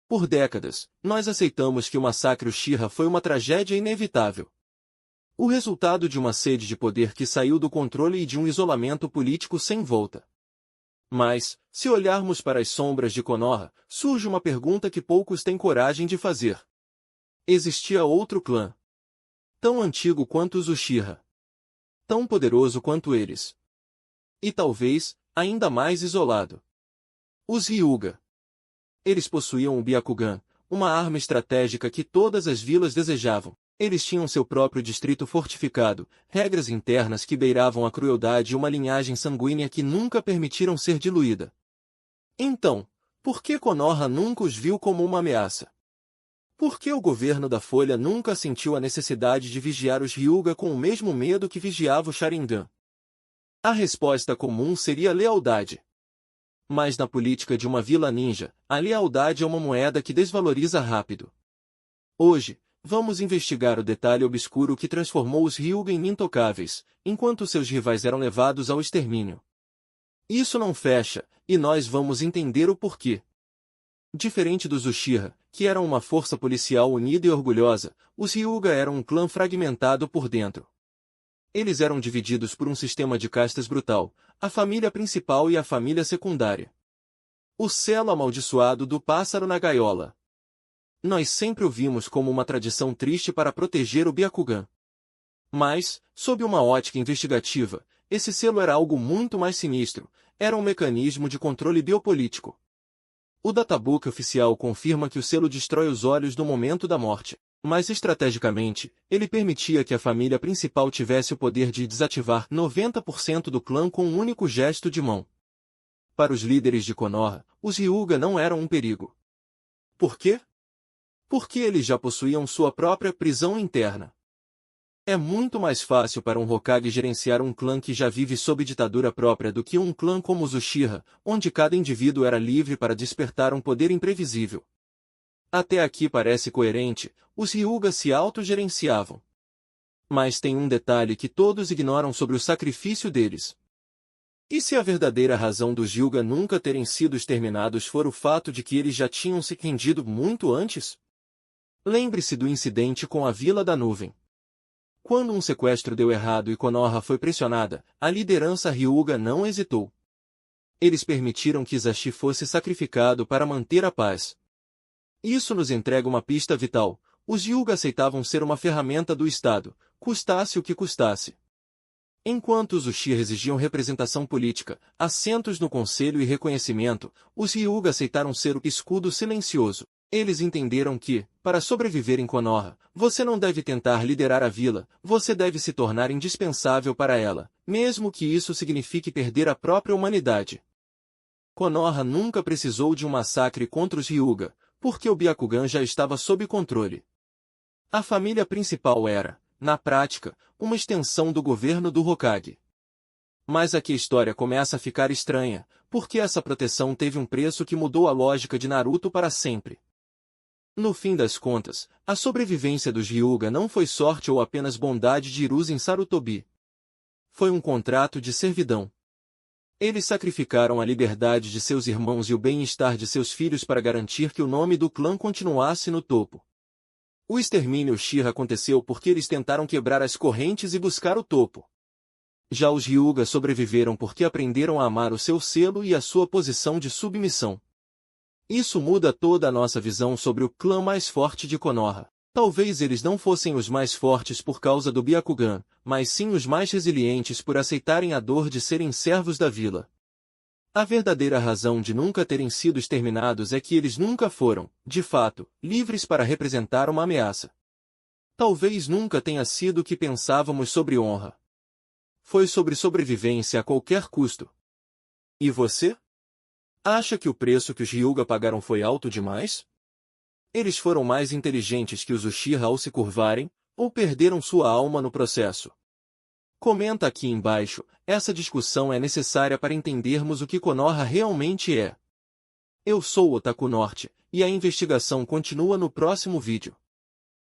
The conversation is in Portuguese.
Por décadas, nós aceitamos que o massacre Uchiha foi uma tragédia inevitável. O resultado de uma sede de poder que saiu do controle e de um isolamento político sem volta. Mas, se olharmos para as sombras de Konoha, surge uma pergunta que poucos têm coragem de fazer. Existia outro clã, tão antigo quanto os Uchiha, tão poderoso quanto eles, e talvez, ainda mais isolado. Os Hyuga. Eles possuíam o Byakugan, uma arma estratégica que todas as vilas desejavam. Eles tinham seu próprio distrito fortificado, regras internas que beiravam a crueldade e uma linhagem sanguínea que nunca permitiram ser diluída. Então, por que Konoha nunca os viu como uma ameaça? Por que o governo da Folha nunca sentiu a necessidade de vigiar os Hyuga com o mesmo medo que vigiava o Sharingan? A resposta comum seria lealdade. Mas na política de uma vila ninja, a lealdade é uma moeda que desvaloriza rápido. Hoje, vamos investigar o detalhe obscuro que transformou os Hyuga em intocáveis, enquanto seus rivais eram levados ao extermínio. Isso não fecha, e nós vamos entender o porquê. Diferente dos Uchiha, que eram uma força policial unida e orgulhosa, os Hyuga eram um clã fragmentado por dentro. Eles eram divididos por um sistema de castas brutal, a família principal e a família secundária. O selo amaldiçoado do pássaro na gaiola. Nós sempre o vimos como uma tradição triste para proteger o Byakugan. Mas, sob uma ótica investigativa, esse selo era algo muito mais sinistro, era um mecanismo de controle biopolítico. O databook oficial confirma que o selo destrói os olhos no momento da morte. Mas estrategicamente, ele permitia que a família principal tivesse o poder de desativar 90% do clã com um único gesto de mão. Para os líderes de Konoha, os Hyuga não eram um perigo. Por quê? Porque eles já possuíam sua própria prisão interna. É muito mais fácil para um Hokage gerenciar um clã que já vive sob ditadura própria do que um clã como os Uchiha, onde cada indivíduo era livre para despertar um poder imprevisível. Até aqui parece coerente, os Hyuga se autogerenciavam. Mas tem um detalhe que todos ignoram sobre o sacrifício deles. E se a verdadeira razão dos Hyuga nunca terem sido exterminados for o fato de que eles já tinham se rendido muito antes? Lembre-se do incidente com a Vila da Nuvem. Quando um sequestro deu errado e Konoha foi pressionada, a liderança Hyuga não hesitou. Eles permitiram que Itachi fosse sacrificado para manter a paz. Isso nos entrega uma pista vital. Os Hyuga aceitavam ser uma ferramenta do Estado, custasse o que custasse. Enquanto os Uchiha exigiam representação política, assentos no conselho e reconhecimento, os Hyuga aceitaram ser o escudo silencioso. Eles entenderam que, para sobreviver em Konoha, você não deve tentar liderar a vila, você deve se tornar indispensável para ela, mesmo que isso signifique perder a própria humanidade. Konoha nunca precisou de um massacre contra os Hyuga, porque o Byakugan já estava sob controle. A família principal era, na prática, uma extensão do governo do Hokage. Mas aqui a história começa a ficar estranha, porque essa proteção teve um preço que mudou a lógica de Naruto para sempre. No fim das contas, a sobrevivência dos Hyuga não foi sorte ou apenas bondade de Hiruzen Sarutobi. Foi um contrato de servidão. Eles sacrificaram a liberdade de seus irmãos e o bem-estar de seus filhos para garantir que o nome do clã continuasse no topo. O extermínio Uchiha aconteceu porque eles tentaram quebrar as correntes e buscar o topo. Já os Hyuga sobreviveram porque aprenderam a amar o seu selo e a sua posição de submissão. Isso muda toda a nossa visão sobre o clã mais forte de Konoha. Talvez eles não fossem os mais fortes por causa do Byakugan, mas sim os mais resilientes por aceitarem a dor de serem servos da vila. A verdadeira razão de nunca terem sido exterminados é que eles nunca foram, de fato, livres para representar uma ameaça. Talvez nunca tenha sido o que pensávamos sobre honra. Foi sobre sobrevivência a qualquer custo. E você? Acha que o preço que os Hyuga pagaram foi alto demais? Eles foram mais inteligentes que os Uchiha ao se curvarem, ou perderam sua alma no processo? Comenta aqui embaixo, essa discussão é necessária para entendermos o que Konoha realmente é. Eu sou o Otaku Norte, e a investigação continua no próximo vídeo.